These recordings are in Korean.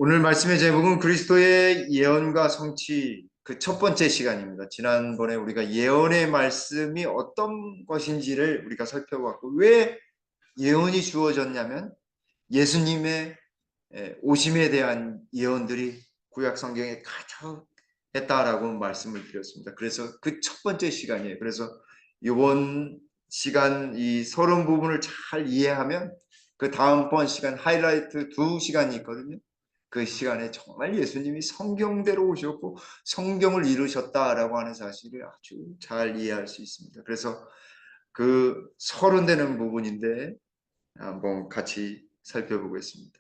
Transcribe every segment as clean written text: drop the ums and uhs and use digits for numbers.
오늘 말씀의 제목은 그리스도의 예언과 성취, 그 첫 번째 시간입니다. 지난번에 우리가 예언의 말씀이 어떤 것인지를 우리가 살펴봤고, 왜 예언이 주어졌냐면 예수님의 오심에 대한 예언들이 구약 성경에 가득했다라고 말씀을 드렸습니다. 그래서 그 첫 번째 시간이에요. 그래서 이번 시간 이 서론 부분을 잘 이해하면 그 다음번 시간 하이라이트 두 시간이 있거든요. 그 시간에 정말 예수님이 성경대로 오셨고 성경을 이루셨다라고 하는 사실을 아주 잘 이해할 수 있습니다. 그래서 그 서론되는 부분인데 한번 같이 살펴보겠습니다.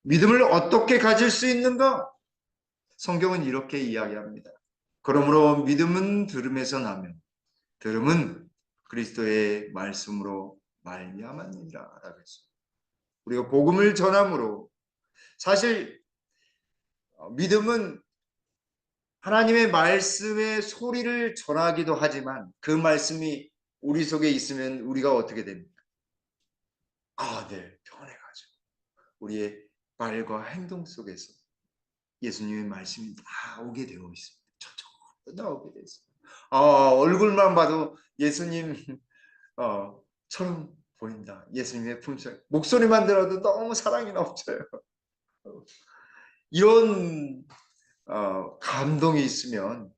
믿음을 어떻게 가질 수 있는가? 성경은 이렇게 이야기합니다. 그러므로 믿음은 들음에서 나며 들음은 그리스도의 말씀으로 말미암았느니라 라고 했습니다. 우리가 복음을 전함으로 사실 믿음은 하나님의 말씀의 소리를 전하기도 하지만 그 말씀이 우리 속에 있으면 우리가 어떻게 됩니까? 네, 변해가죠. 우리의 말과 행동 속에서 예수님의 말씀이 나오게 되어 있습니다. 저절로 나오게 되어 있습니다. 얼굴만 봐도 예수님 처럼 보인다. 예수님의 품격. 목소리만 들어도 너무 사랑이 넘쳐요. 이런 감동이 있으면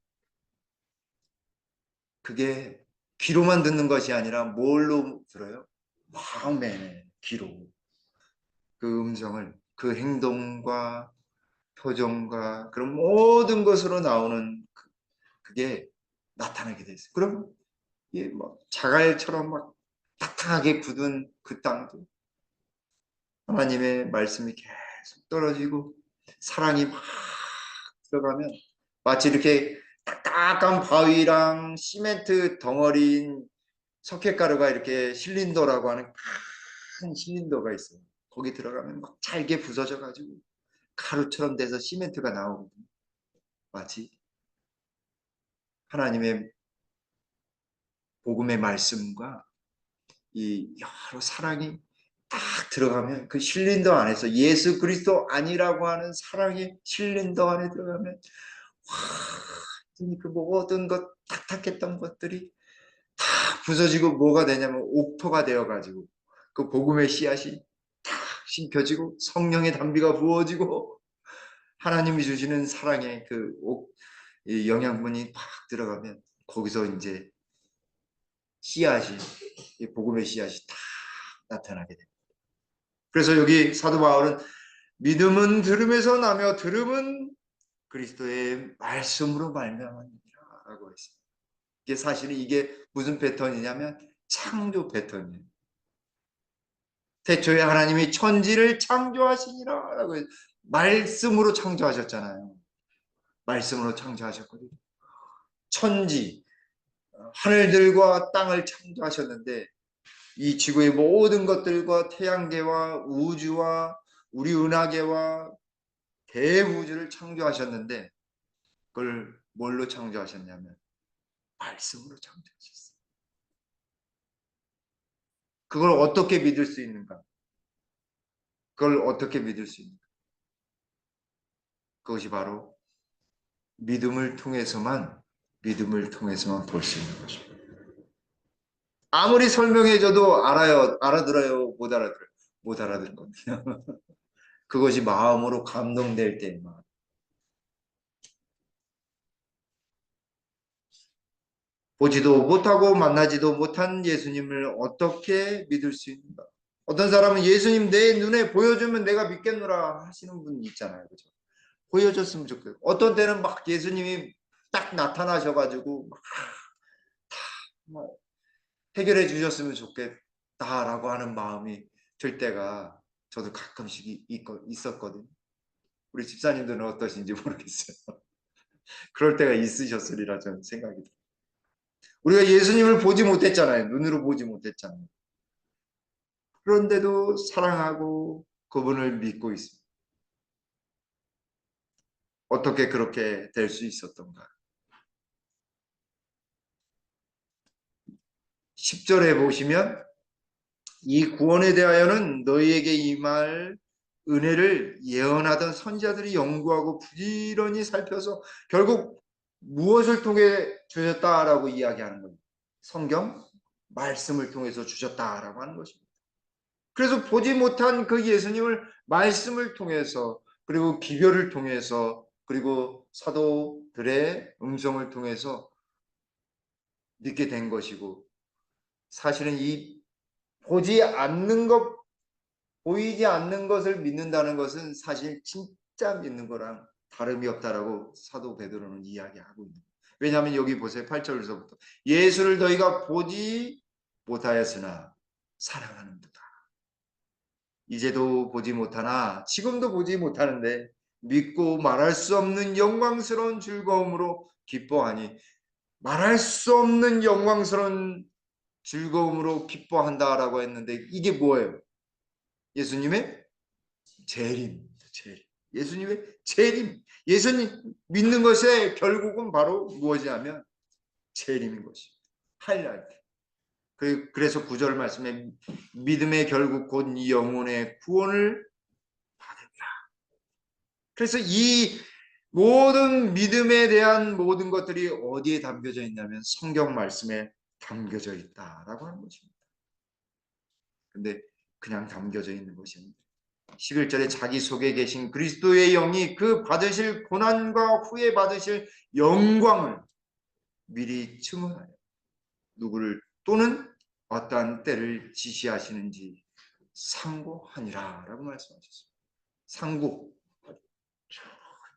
그게 귀로만 듣는 것이 아니라 뭘로 들어요? 마음의 귀로 그 음성을 그 행동과 표정과 그런 모든 것으로 나오는 그게 나타나게 돼 있어요. 그럼 이게 뭐 자갈처럼 막 딱딱하게 굳은 그 땅도 하나님의 말씀이 계속 떨어지고 사랑이 막 들어가면 마치 이렇게 딱딱한 바위랑 시멘트 덩어리인 석회가루가 이렇게 실린더라고 하는 큰 실린더가 있어요. 거기 들어가면 막 잘게 부서져 가지고 가루처럼 돼서 시멘트가 나오거든요. 마치 하나님의 복음의 말씀과 이 여러 사랑이 딱 들어가면 그 실린더 안에서 예수 그리스도 아니라고 하는 사랑의 실린더 안에 들어가면 그 모든 것 탁탁했던 것들이 다 부서지고 뭐가 되냐면 옥토가 되어가지고 그 복음의 씨앗이 탁 심겨지고 성령의 담비가 부어지고 하나님이 주시는 사랑의 그 영양분이 팍 들어가면 거기서 이제 씨앗이 복음의 씨앗이 다 나타나게 됩니다. 그래서 여기 사도 바울은 믿음은 들음에서 나며 들음은 그리스도의 말씀으로 말미암았느니라라고 했습니다. 이게 사실은 이게 무슨 패턴이냐면 창조 패턴이에요. 태초에 하나님이 천지를 창조하시니라라고 말씀으로 창조하셨잖아요. 말씀으로 창조하셨거든요. 천지, 하늘들과 땅을 창조하셨는데 이 지구의 모든 것들과 태양계와 우주와 우리 은하계와 대우주를 창조하셨는데 그걸 뭘로 창조하셨냐면 말씀으로 창조하셨어요. 그걸 어떻게 믿을 수 있는가? 그걸 어떻게 믿을 수 있는가? 그것이 바로 믿음을 통해서만 볼 수 있는 것입니다. 아무리 설명해줘도 알아들어요, 못 알아들어요, 못 알아듣는 겁니다. 그것이 마음으로 감동될 때만. 보지도 못하고 만나지도 못한 예수님을 어떻게 믿을 수 있는가? 어떤 사람은 예수님 내 눈에 보여주면 내가 믿겠노라 하시는 분 있잖아요. 그죠? 보여줬으면 좋겠고. 어떤 때는 막 예수님이 딱 나타나셔가지고 막 해결해 주셨으면 좋겠다라고 하는 마음이 들 때가 저도 가끔씩 있었거든요. 우리 집사님들은 어떠신지 모르겠어요. 그럴 때가 있으셨으리라 저는 생각이 들어요. 우리가 예수님을 보지 못했잖아요. 눈으로 보지 못했잖아요. 그런데도 사랑하고 그분을 믿고 있습니다. 어떻게 그렇게 될 수 있었던가? 10절에 보시면 이 구원에 대하여는 너희에게 임할 은혜를 예언하던 선지자들이 연구하고 부지런히 살펴서 결국 무엇을 통해 주셨다라고 이야기하는 거예요. 성경 말씀을 통해서 주셨다라고 하는 것입니다. 그래서 보지 못한 그 예수님을 말씀을 통해서, 그리고 기별을 통해서, 그리고 사도들의 음성을 통해서 믿게 된 것이고, 사실은 이 보지 않는 것, 보이지 않는 것을 믿는다는 것은 사실 진짜 믿는 거랑 다름이 없다라고 사도 베드로는 이야기하고 있는 거예요. 왜냐하면 여기 보세요. 8절에서부터 예수를 너희가 보지 못하였으나 사랑하는도다. 이제도 보지 못하나 지금도 보지 못하는데 믿고 말할 수 없는 영광스러운 즐거움으로 기뻐하니, 말할 수 없는 영광스러운 즐거움으로 기뻐한다라고 했는데 이게 뭐예요? 예수님의 재림. 예수님의 재림. 예수님 믿는 것의 결국은 바로 무엇이냐면 재림인 것입니다. 하이라이트. 그래서 9절 말씀에 믿음의 결국 곧 영혼의 구원을 받으리라. 그래서 이 모든 믿음에 대한 모든 것들이 어디에 담겨져 있냐면 성경 말씀에 담겨져 있다라고 하는 것입니다. 근데 그냥 담겨져 있는 것이 아닙니다. 11절에 자기 속에 계신 그리스도의 영이 그 받으실 고난과 후에 받으실 영광을 미리 증언하여 누구를 또는 어떠한 때를 지시하시는지 상고하니라 라고 말씀하셨습니다. 상고,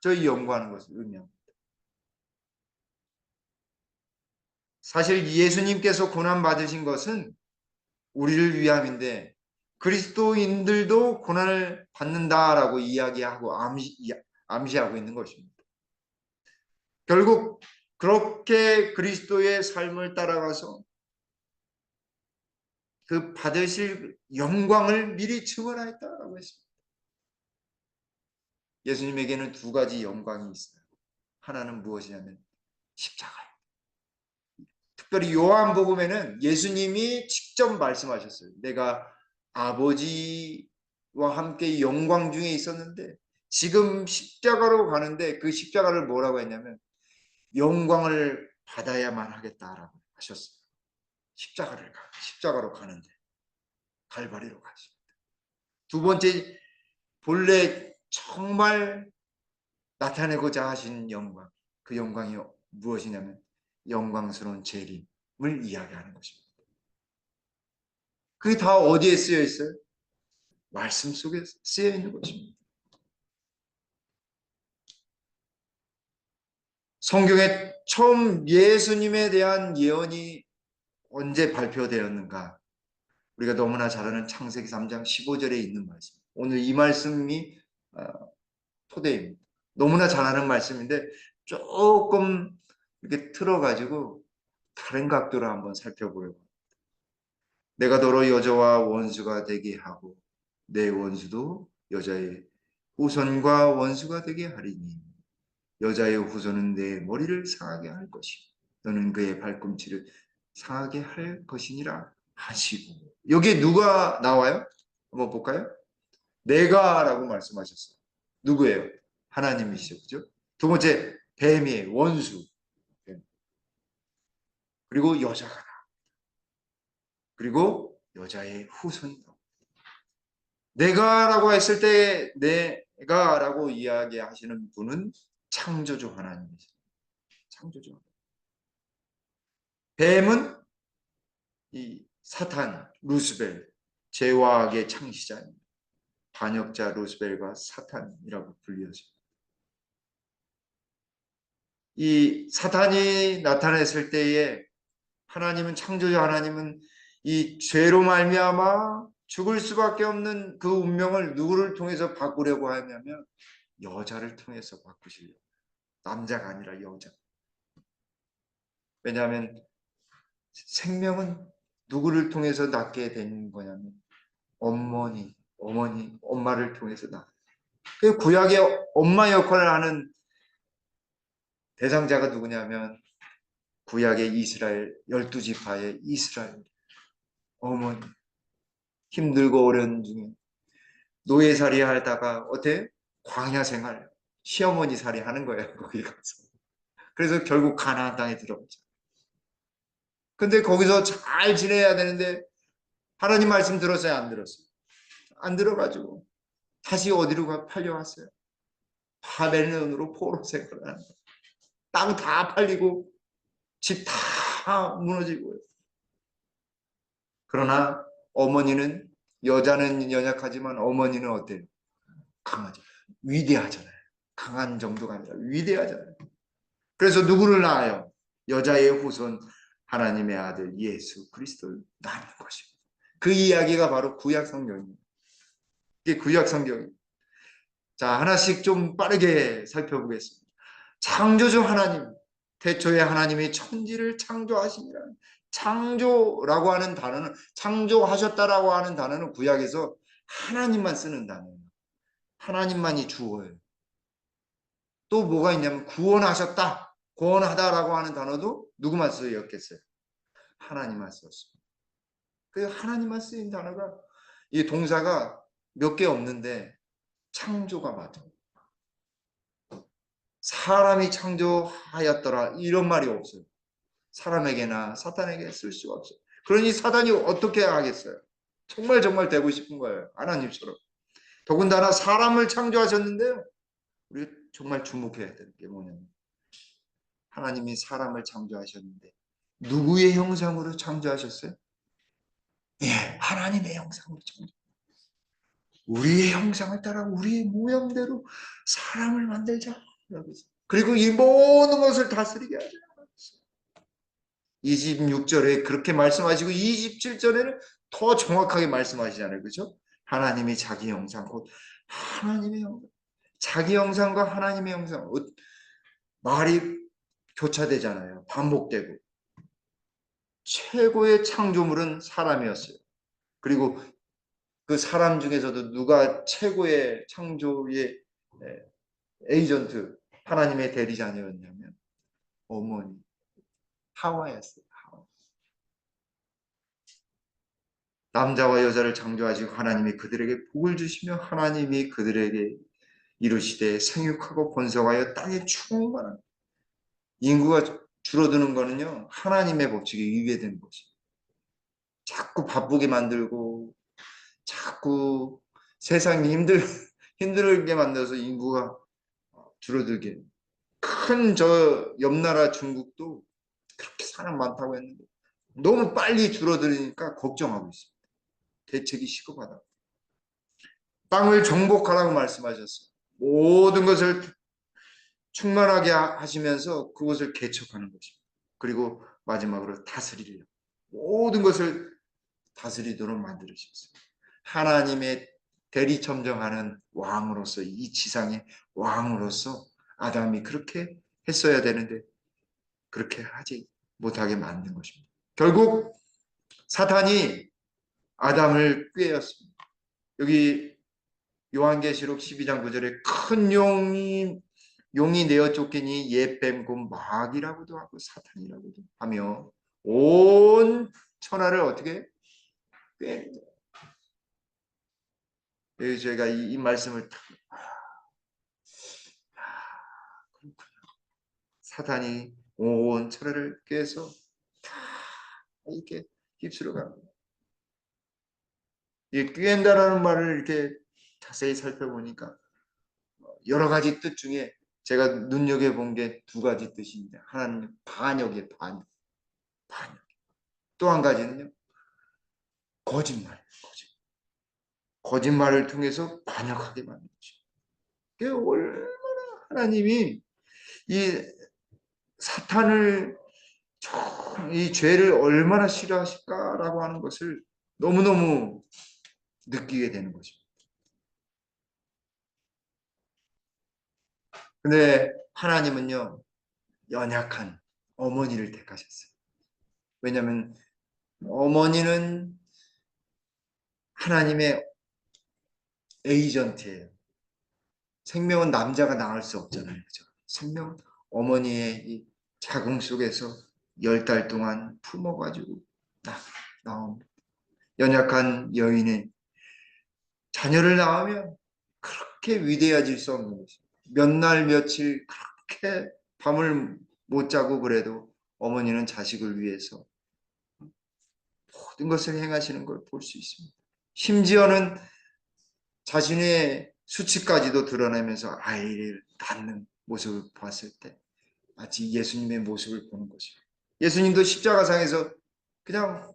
저희 연구하는 것을 의미합니다. 사실 예수님께서 고난 받으신 것은 우리를 위함인데 그리스도인들도 고난을 받는다라고 이야기하고 암시하고 있는 것입니다. 결국 그렇게 그리스도의 삶을 따라가서 그 받으실 영광을 미리 증언하였다라고 했습니다. 예수님에게는 두 가지 영광이 있어요. 하나는 무엇이냐면 십자가예요. 특별히 요한복음에는 예수님이 직접 말씀하셨어요. 내가 아버지와 함께 영광 중에 있었는데 지금 십자가로 가는데 그 십자가를 뭐라고 했냐면 영광을 받아야만 하겠다라고 하셨어요. 십자가로 가는데 갈바리로 가십니다. 두 번째, 본래 정말 나타내고자 하신 영광, 그 영광이 무엇이냐면 영광스러운 재림을 이야기하는 것입니다. 그게 다 어디에 쓰여 있어요? 말씀 속에 쓰여 있는 것입니다. 성경에 처음 예수님에 대한 예언이 언제 발표되었는가? 우리가 너무나 잘 아는 창세기 3장 15절에 있는 말씀. 오늘 이 말씀이 토대입니다. 너무나 잘 아는 말씀인데 조금 이렇게 틀어가지고 다른 각도로 한번 살펴보려고. 내가 너로 여자와 원수가 되게 하고 내 원수도 여자의 후손과 원수가 되게 하리니 여자의 후손은 내 머리를 상하게 할 것이고 너는 그의 발꿈치를 상하게 할 것이니라 하시고. 여기에 누가 나와요? 한번 볼까요? 내가라고 말씀하셨어요. 누구예요? 하나님이시죠. 그죠? 두 번째, 뱀의 원수. 그리고 여자가 나. 그리고 여자의 후손이 나. 내가라고 했을 때 내가라고 이야기하시는 분은 창조주 하나님이시죠. 창조주 하나님. 뱀은 이 사탄, 루스벨, 죄와 악의 창시자입니다. 반역자 루스벨과 사탄이라고 불리어집니다. 이 사탄이 나타났을 때에 하나님은, 창조자 하나님은 이 죄로 말미암아 죽을 수밖에 없는 그 운명을 누구를 통해서 바꾸려고 하냐면 여자를 통해서 바꾸시려고. 남자가 아니라 여자. 왜냐하면 생명은 누구를 통해서 낳게 된 거냐면 엄마를 통해서 낳. 그 구약의 엄마 역할을 하는 대상자가 누구냐면 구약의 이스라엘 12지파의 이스라엘 어머니. 힘들고 어려운 중에 노예살이 하다가 어때? 광야 생활, 시어머니 살이 하는 거예요. 거기 가서. 그래서 결국 가나안 땅에 들어가죠. 근데 거기서 잘 지내야 되는데 하나님 말씀 들었어요? 안 들었어요? 안 들어가지고 다시 어디로 팔려갔어요? 바벨론으로 포로 생활을 하는 거예요. 땅 다 팔리고 집 다 무너지고요. 그러나 어머니는, 여자는 연약하지만 어머니는 어때요? 강하죠. 위대하잖아요. 강한 정도가 아니라 위대하잖아요. 그래서 누구를 낳아요? 여자의 후손 하나님의 아들 예수 그리스도를 낳는 것입니다. 그 이야기가 바로 구약 성경입니다. 이게 구약 성경입니다. 자, 하나씩 좀 빠르게 살펴보겠습니다. 창조주 하나님, 태초에 하나님이 천지를 창조하시니라. 창조라고 하는 단어는, 창조하셨다라고 하는 단어는 구약에서 하나님만 쓰는 단어예요. 하나님만이 주어예요. 또 뭐가 있냐면 구원하셨다, 구원하다라고 하는 단어도 누구만 쓰였겠어요? 하나님만 썼습니다. 그 하나님만 쓰인 단어가, 이 동사가 몇 개 없는데 창조가 맞아. 사람이 창조하였더라 이런 말이 없어요. 사람에게나 사탄에게 쓸 수가 없어요. 그러니 사단이 어떻게 하겠어요? 정말 되고 싶은 거예요. 하나님처럼. 더군다나 사람을 창조하셨는데요. 우리 정말 주목해야 될 게 뭐냐면, 하나님이 사람을 창조하셨는데 누구의 형상으로 창조하셨어요? 예, 하나님의 형상으로 창조. 우리의 형상을 따라 우리의 모형대로 사람을 만들자. 그리고 이 모든 것을 다스리게 하자. 26절에 그렇게 말씀하시고 27절에는 더 정확하게 말씀하시잖아요. 그렇죠? 하나님이 자기 형상, 곧 하나님의 형상. 자기 형상과 하나님의 형상. 말이 교차되잖아요. 반복되고. 최고의 창조물은 사람이었어요. 그리고 그 사람 중에서도 누가 최고의 창조의 에이전트, 하나님의 대리자녀였냐면 어머니 하와였어요. 하와. 남자와 여자를 창조하시고 하나님이 그들에게 복을 주시며 하나님이 그들에게 이르시되 생육하고 번성하여 땅에 충만한. 인구가 줄어드는 거는요, 하나님의 법칙에 위배되는 것이에요. 자꾸 바쁘게 만들고 자꾸 세상이 힘들게 만들어서 인구가 줄어들게. 큰 저 옆나라 중국도 그렇게 사람 많다고 했는데 너무 빨리 줄어들으니까 걱정하고 있습니다. 대책이 시급하다. 땅을 정복하라고 말씀하셨어요. 모든 것을 충만하게 하시면서 그것을 개척하는 것입니다. 그리고 마지막으로 다스리려. 모든 것을 다스리도록 만들으셨어요. 하나님의 대리점정하는 왕으로서, 이 지상의 왕으로서 아담이 그렇게 했어야 되는데 그렇게 하지 못하게 만든 것입니다. 결국 사탄이 아담을 꾀었습니다. 여기 요한계시록 12장 9절에 큰 용이 내어 쫓기니 옛뱀 곧 마귀라고도 하고 사탄이라고도 하며 온 천하를 어떻게 꾀는 거예요. 여기 저희가 이 말씀을 사탄이 온 천하를 꾀서 다 이렇게 휩쓸어 갑니다. 이 꾀한다라는 말을 이렇게 자세히 살펴보니까 여러 가지 뜻 중에 제가 눈여겨본 게 두 가지 뜻입니다. 하나는 반역의 반역. 또 한 가지는요, 거짓말. 거짓말을 통해서 반역하게 만든 것입니다. 그게 얼마나 하나님이 이 사탄을, 이 죄를 얼마나 싫어하실까라고 하는 것을 너무너무 느끼게 되는 것입니다. 근데 하나님은요, 연약한 어머니를 택하셨어요. 왜냐하면 어머니는 하나님의 에이전트예요. 생명은 남자가 낳을 수 없잖아요. 그죠? 생명은 어머니의 이 자궁 속에서 10달 동안 품어가지고 나온 연약한 여인의 자녀를 낳으면 그렇게 위대해질 수 없는 것입니다. 몇 날 며칠 그렇게 밤을 못 자고 그래도 어머니는 자식을 위해서 모든 것을 행하시는 걸 볼 수 있습니다. 심지어는 자신의 수치까지도 드러내면서 아이를 낳는 모습을 봤을 때 마치 예수님의 모습을 보는 것이죠. 예수님도 십자가상에서 그냥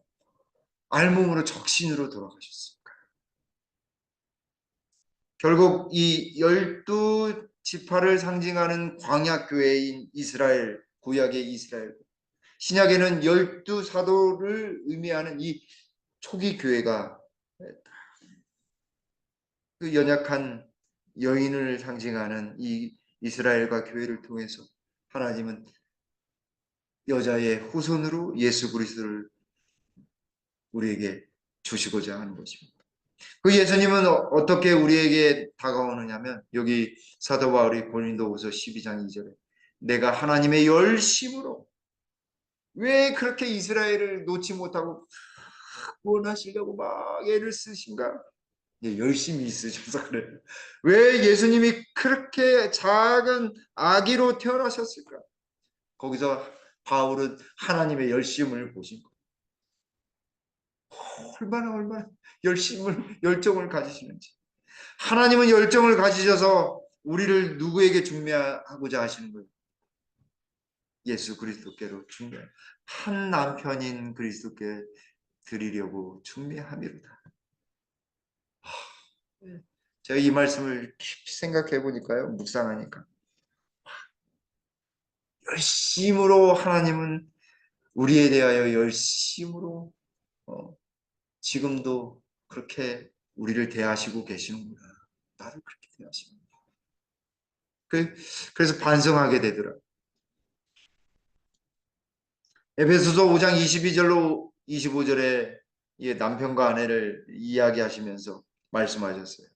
알몸으로 적신으로 돌아가셨어요. 결국 이 12지파를 상징하는 광야교회인 이스라엘, 구약의 이스라엘, 신약에는 12사도를 의미하는 이 초기 교회가 그 연약한 여인을 상징하는 이 이스라엘과 교회를 통해서 하나님은 여자의 후손으로 예수 그리스도를 우리에게 주시고자 하는 것입니다. 그 예수님은 어떻게 우리에게 다가오느냐면 여기 사도 바울이 고린도후서 12장 2절에 내가 하나님의 열심으로 왜 그렇게 이스라엘을 놓지 못하고 구원하시려고 막 애를 쓰신가? 열심히 있으셔서 그래요. 왜 예수님이 그렇게 작은 아기로 태어나셨을까? 거기서 바울은 하나님의 열심을 보신 거예요. 얼마나 열정을 가지시는지. 하나님은 열정을 가지셔서 우리를 누구에게 중매하고자 하시는 거예요? 예수 그리스도께로 중매. 한 남편인 그리스도께 드리려고 중매함이로다. 제가 이 말씀을 깊이 생각해 보니까요, 묵상하니까 열심으로 하나님은 우리에 대하여 열심으로 지금도 그렇게 우리를 대하시고 계시는구나. 나를 그렇게 대하시는구나. 그래서 반성하게 되더라. 에베소서 5장 22절로 25절에 남편과 아내를 이야기하시면서 말씀하셨어요.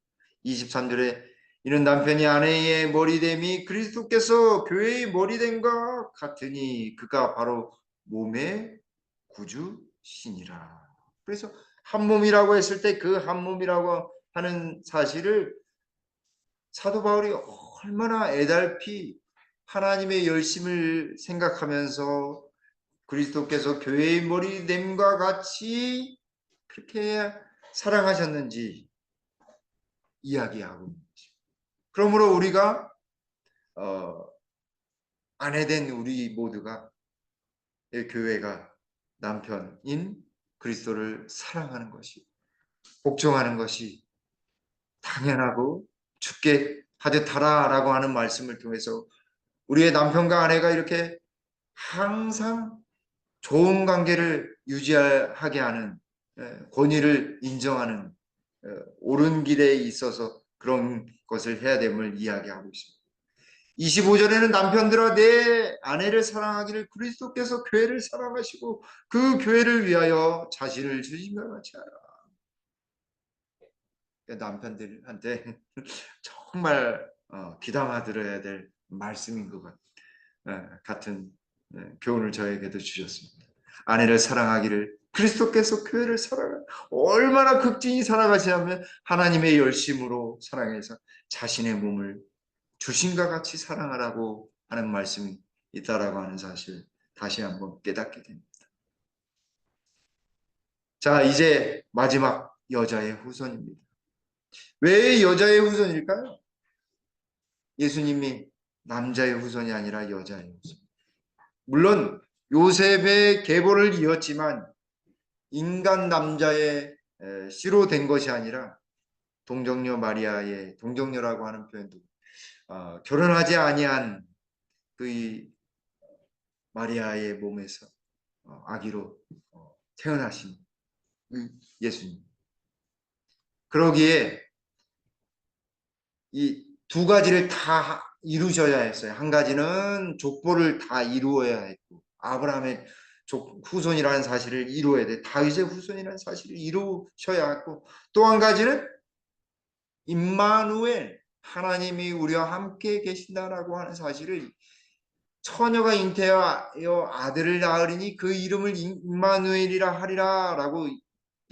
23절에 이는 남편이 아내의 머리됨이 그리스도께서 교회의 머리됨과 같으니 그가 바로 몸의 구주시니라. 그래서 한 몸이라고 했을 때 그 한 몸이라고 하는 사실을 사도 바울이 얼마나 애달피 하나님의 열심을 생각하면서 그리스도께서 교회의 머리됨과 같이 그렇게 사랑하셨는지 이야기하고 있는 거죠. 그러므로 우리가 아내된 우리 모두가 교회가 남편인 그리스도를 사랑하는 것이 복종하는 것이 당연하고 죽게 하듯 하라라고 하는 말씀을 통해서 우리의 남편과 아내가 이렇게 항상 좋은 관계를 유지하게 하는 권위를 인정하는 옳은 길에 있어서 그런 것을 해야 됨을 이야기하고 있습니다. 25절에는 남편들아 내 아내를 사랑하기를 그리스도께서 교회를 사랑하시고 그 교회를 위하여 자신을 주신 것 같이 하라. 남편들한테 정말 귀담아 들어야 될 말씀인 것 같은 교훈을 저에게도 주셨습니다. 아내를 사랑하기를 그리스도께서 교회를 사랑하 얼마나 극진히 사랑하시냐면 하나님의 열심으로 사랑해서 자신의 몸을 주신과 같이 사랑하라고 하는 말씀이 있다라고 하는 사실 다시 한번 깨닫게 됩니다. 자, 이제 마지막 여자의 후손입니다. 왜 여자의 후손일까요? 예수님이 남자의 후손이 아니라 여자의 후손. 물론 요셉의 계보를 이었지만 인간 남자의 씨로 된 것이 아니라 동정녀 마리아의 동정녀라고 하는 표현도 결혼하지 아니한 그 마리아의 몸에서 아기로 태어나신 예수님. 그러기에 이 두 가지를 다 이루셔야 했어요. 한 가지는 족보를 다 이루어야 했고 아브라함의 후손이라는 사실을 이루어야 돼. 다윗의 후손이라는 사실을 이루셔야 했고 또 한 가지는 임마누엘 하나님이 우리와 함께 계신다라고 하는 사실을 처녀가 잉태하여 아들을 낳으리니 그 이름을 임마누엘이라 하리라 라고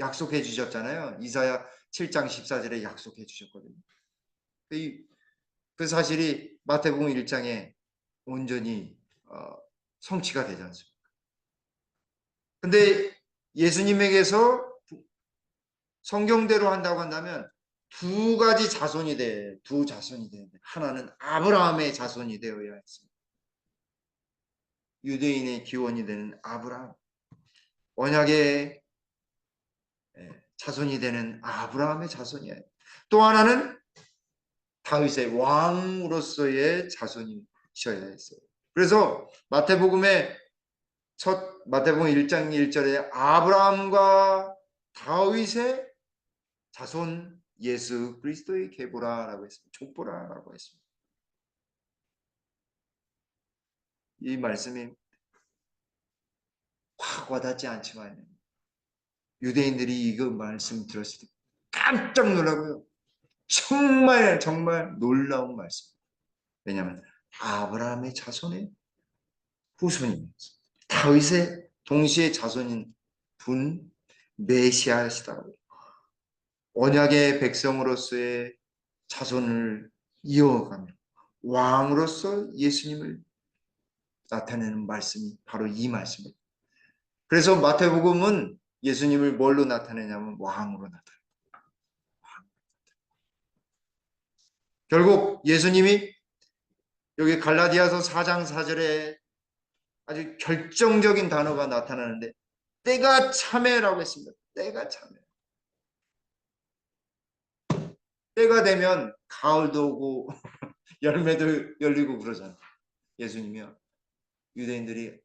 약속해 주셨잖아요. 이사야 7장 14절에 약속해 주셨거든요. 그 사실이 마태복음 1장에 온전히 성취가 되지 않습니까? 근데 예수님에게서 성경대로 한다고 한다면 두 가지 자손이 돼, 두 자손이 되는데 하나는 아브라함의 자손이 되어야 했습니다. 유대인의 기원이 되는 아브라함, 언약의 자손이 되는 아브라함의 자손이에요. 또 하나는 다윗의 왕으로서의 자손이셔야 했어요. 그래서 마태복음 1장 1절에 아브라함과 다윗의 자손 예수 그리스도의 계보라라고 했습니다. 족보라라고 했습니다. 이 말씀이 확 와닿지 않지만 유대인들이 이거 말씀 들었을 때 깜짝 놀라고요. 정말 정말 놀라운 말씀. 왜냐하면 아브라함의 자손의 후손입니다. 다윗의 동시에 자손인 분 메시아시다고. 언약의 백성으로서의 자손을 이어가며 왕으로서 예수님을 나타내는 말씀이 바로 이 말씀입니다. 그래서 마태복음은 예수님을 뭘로 나타내냐면 왕으로 나타내요. 결국 예수님이 여기 갈라디아서 4장 4절에 아주 결정적인 단어가 나타나는데 때가 참에라고 했습니다. 때가 참에. 때가 되면 가을도 오고 열매도 열리고 그러잖아요. 예수님이요. 유대인들이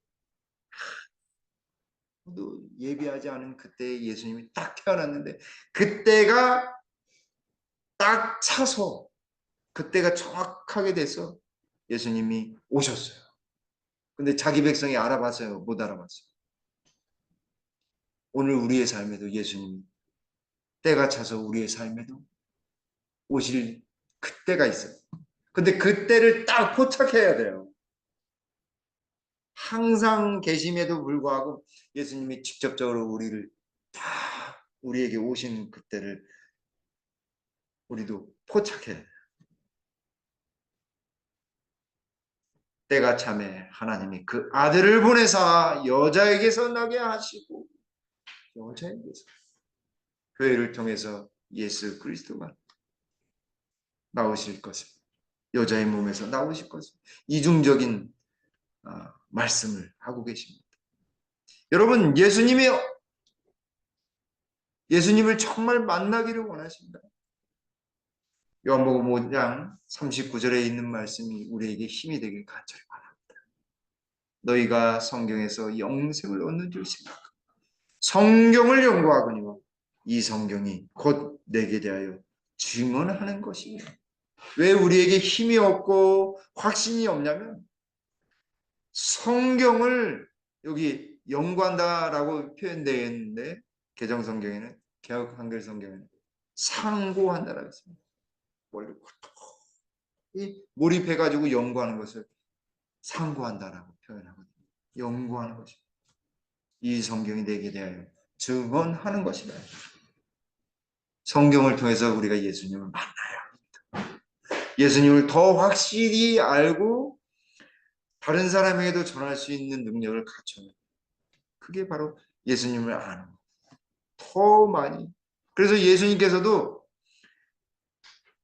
예비하지 않은 그때 예수님이 딱 태어났는데 그때가 딱 차서 그때가 정확하게 돼서 예수님이 오셨어요. 근데 자기 백성이 알아봤어요? 못 알아봤어요? 오늘 우리의 삶에도 예수님이 때가 차서 우리의 삶에도 오실 그때가 있어요. 근데 그때를 딱 포착해야 돼요. 항상 계심에도 불구하고 예수님이 직접적으로 우리에게 오신 그때를 우리도 포착해야 돼요. 때가 참에 하나님이 그 아들을 보내사 여자에게서 나게 하시고 여자에게서 교회를 통해서 예수 그리스도가 나오실 것을 여자의 몸에서 나오실 것을 이중적인 말씀을 하고 계십니다. 여러분 예수님을 정말 만나기를 원하십니다. 요한복음 5장 39절에 있는 말씀이 우리에게 힘이 되길 간절히 바랍니다. 너희가 성경에서 영생을 얻는 줄 생각하고 성경을 연구하거니와 이 성경이 곧 내게 대하여 증언하는 것이니라. 왜 우리에게 힘이 없고 확신이 없냐면 성경을 여기 연구한다라고 표현되어 있는데 개정성경에는 개역 한글 성경에는 상고한다라고 했습니다. 몰입해가지고 연구하는 것을 상고한다라고 표현하거든요. 연구하는 것이 이 성경이 내게 대하여 증언하는 것이다. 성경을 통해서 우리가 예수님을 만나야 합니다. 예수님을 더 확실히 알고 다른 사람에게도 전할 수 있는 능력을 갖춰야 합니다. 그게 바로 예수님을 아는 것. 더 많이. 그래서 예수님께서도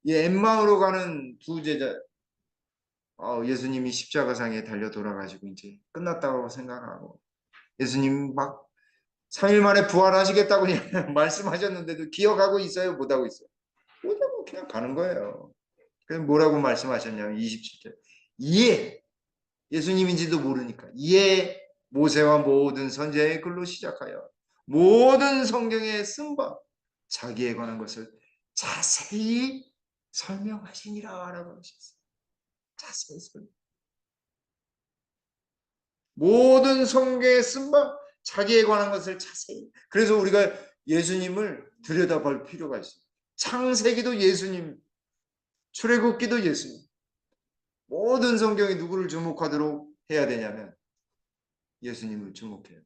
이 엠마오로 가는 두 제자, 예수님이 십자가상에 달려 돌아가시고 이제 끝났다고 생각하고 예수님 막 3일 만에 부활하시겠다고 말씀하셨는데도 기억하고 있어요? 못하고 있어요? 못하고 그냥 가는 거예요. 그래서 뭐라고 말씀하셨냐면 27절. 이에 예수님인지도 모르니까 이에 모세와 모든 선지자의 글로 시작하여 모든 성경에 쓴 바 자기에 관한 것을 자세히 설명하시니라 라고 하셨어요. 자세히 설명. 모든 성경에 쓴 바 자기에 관한 것을 자세히. 그래서 우리가 예수님을 들여다볼 필요가 있어요. 창세기도 예수님, 출애굽기도 예수님. 모든 성경이 누구를 주목하도록 해야 되냐면 예수님을 주목해요.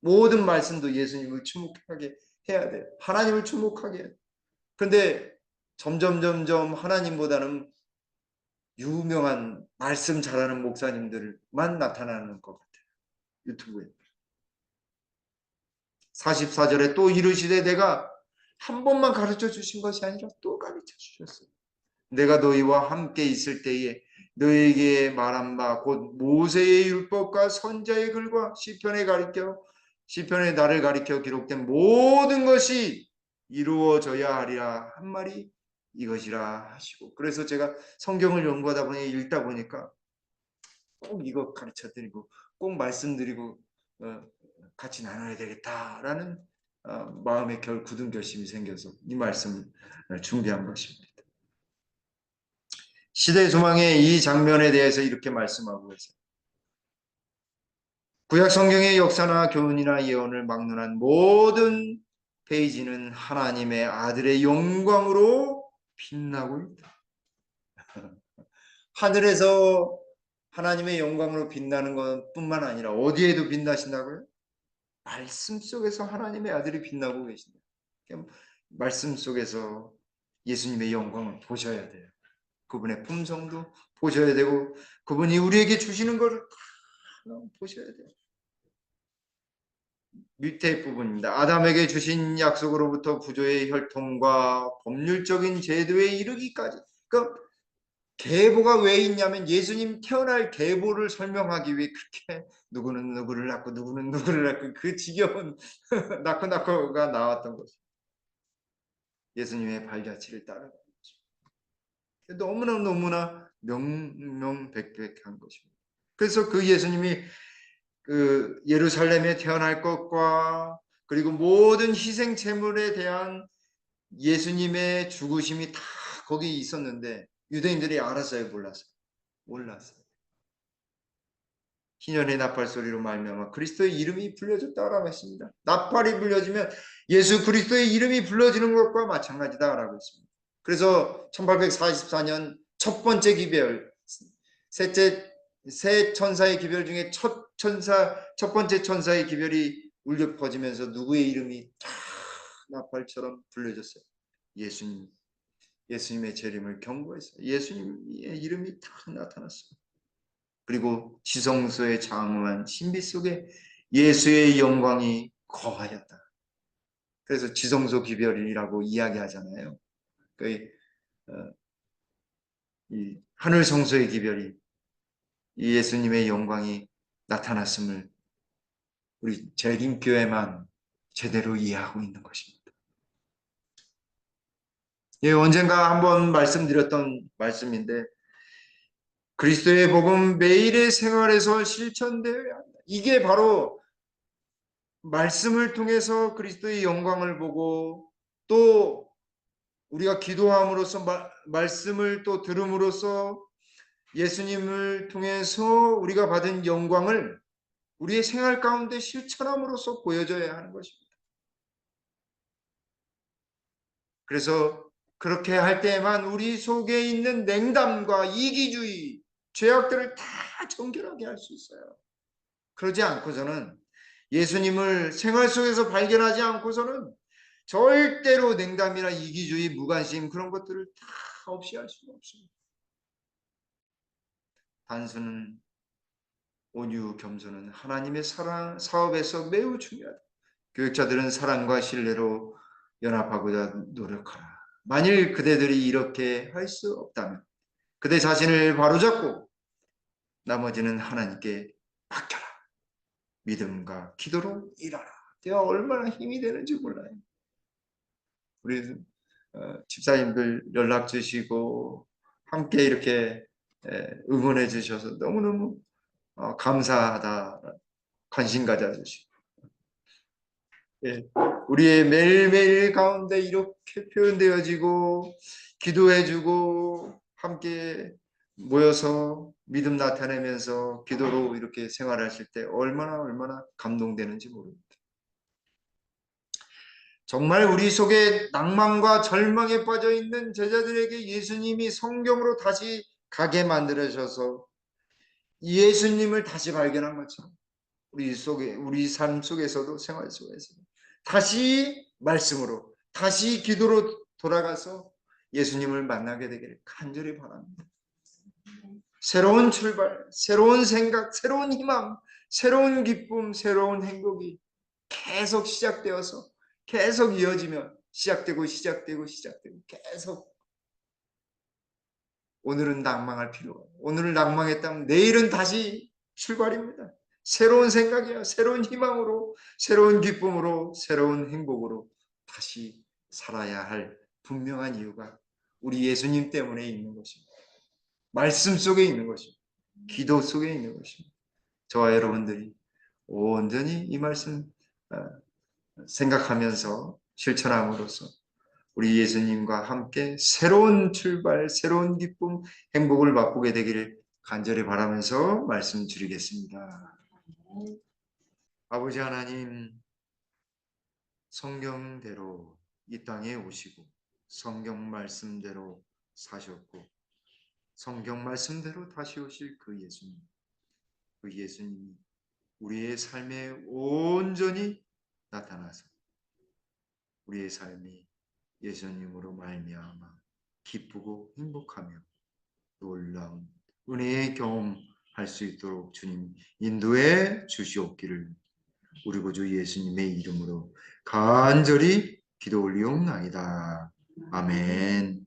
모든 말씀도 예수님을 주목하게 해야 돼요. 하나님을 주목하게 해요. 근데 점점 하나님보다는 유명한 말씀 잘하는 목사님들만 나타나는 것 같아요. 유튜브에. 44절에 또 이르시되 내가 한 번만 가르쳐 주신 것이 아니라 또 가르쳐 주셨어요. 내가 너희와 함께 있을 때에 너희에게 말한 바 곧 모세의 율법과 선자의 글과 시편에 나를 가리켜 기록된 모든 것이 이루어져야 하리라 한 말이 이것이라 하시고, 그래서 제가 성경을 연구하다 보니 읽다 보니까 꼭 이거 가르쳐 드리고 꼭 말씀드리고 같이 나눠야 되겠다라는 마음의 굳은 결심이 생겨서 이 말씀을 준비한 것입니다. 시대 조망의 이 장면에 대해서 이렇게 말씀하고 있어요. 구약 성경의 역사나 교훈이나 예언을 막론한 모든 페이지는 하나님의 아들의 영광으로 빛나고 있다. 하늘에서 하나님의 영광으로 빛나는 것뿐만 아니라 어디에도 빛나신다고요? 말씀 속에서 하나님의 아들이 빛나고 계신다. 말씀 속에서 예수님의 영광을 보셔야 돼요. 그분의 품성도 보셔야 되고 그분이 우리에게 주시는 것을 다 보셔야 돼요. 밑에 부분입니다. 아담에게 주신 약속으로부터 구조의 혈통과 법률적인 제도에 이르기까지. 그러니까 계보가 왜 있냐면 예수님 태어날 계보를 설명하기 위해 그렇게 누구는 누구를 낳고 누구는 누구를 낳고 그 지겨운 낳고가 나왔던 거죠. 예수님의 발자취를 따라가는 거죠. 너무나 명명백백한 것입니다. 그래서 그 예수님이 그 예루살렘에 태어날 것과 그리고 모든 희생 제물에 대한 예수님의 죽으심이 다 거기 있었는데 유대인들이 알았어요, 몰랐어요. 희년의 나팔 소리로 말미암아 그리스도의 이름이 불려졌다라고 했습니다. 나팔이 불려지면 예수 그리스도의 이름이 불려지는 것과 마찬가지다라고 했습니다. 그래서 1844년 첫 번째 기별, 새 천사의 기별 중에 첫 번째 천사의 기별이 울려 퍼지면서 누구의 이름이 다 나팔처럼 불려졌어요? 예수님의 재림을 경고했어요. 예수님의 이름이 다 나타났어요. 그리고 지성소에 장엄한 신비 속에 예수의 영광이 거하였다. 그래서 지성소 기별이라고 이야기하잖아요. 이 하늘 성소의 기별이 이 예수님의 영광이 나타났음을 우리 재림교회만 제대로 이해하고 있는 것입니다. 예, 언젠가 한번 말씀드렸던 말씀인데 그리스도의 복음 매일의 생활에서 실천되어야 한다. 이게 바로 말씀을 통해서 그리스도의 영광을 보고 또 우리가 기도함으로써 말씀을 또 들음으로써 예수님을 통해서 우리가 받은 영광을 우리의 생활 가운데 실천함으로써 보여줘야 하는 것입니다. 그래서 그렇게 할 때에만 우리 속에 있는 냉담과 이기주의, 죄악들을 다 정결하게 할 수 있어요. 그러지 않고서는 예수님을 생활 속에서 발견하지 않고서는 절대로 냉담이나 이기주의, 무관심 그런 것들을 다 없이 할 수가 없습니다. 단순한 온유, 겸손은 하나님의 사업에서 매우 중요하다. 교육자들은 사랑과 신뢰로 연합하고자 노력하라. 만일 그대들이 이렇게 할 수 없다면 그대 자신을 바로잡고 나머지는 하나님께 맡겨라. 믿음과 기도로 일하라. 내가 얼마나 힘이 되는지 몰라요. 우리 집사님들 연락 주시고 함께 이렇게 응원해 주셔서 너무너무 감사하다. 관심 가져주시고 우리의 매일매일 가운데 이렇게 표현되어지고 기도해주고 함께 모여서 믿음 나타내면서 기도로 이렇게 생활하실 때 얼마나 감동되는지 모릅니다. 정말 우리 속에 낭만과 절망에 빠져 있는 제자들에게 예수님이 성경으로 다시 가게 만들어셔서 예수님을 다시 발견한 것처럼 우리 삶 속에서도 생활 속에서 다시 말씀으로 다시 기도로 돌아가서 예수님을 만나게 되기를 간절히 바랍니다. 새로운 출발, 새로운 생각, 새로운 희망, 새로운 기쁨, 새로운 행복이 계속 시작되어서 계속 이어지며 시작되고 계속 오늘은 낭망할 필요가 없어요. 오늘 낭망했다면 내일은 다시 출발입니다. 새로운 생각이야. 새로운 희망으로, 새로운 기쁨으로, 새로운 행복으로 다시 살아야 할 분명한 이유가 우리 예수님 때문에 있는 것입니다. 말씀 속에 있는 것입니다. 기도 속에 있는 것입니다. 저와 여러분들이 온전히 이 말씀 생각하면서 실천함으로써 우리 예수님과 함께 새로운 출발, 새로운 기쁨, 행복을 맛보게 되기를 간절히 바라면서 말씀드리겠습니다. 아버지 하나님, 성경대로 이 땅에 오시고 성경 말씀대로 사셨고 성경 말씀대로 다시 오실 그 예수님이 우리의 삶에 온전히 나타나서 우리의 삶이 예수님으로 말미암아 기쁘고 행복하며 놀라운 은혜의 경험할 수 있도록 주님 인도해 주시옵기를 우리 구주 예수님의 이름으로 간절히 기도 올리옵나이다. 아멘.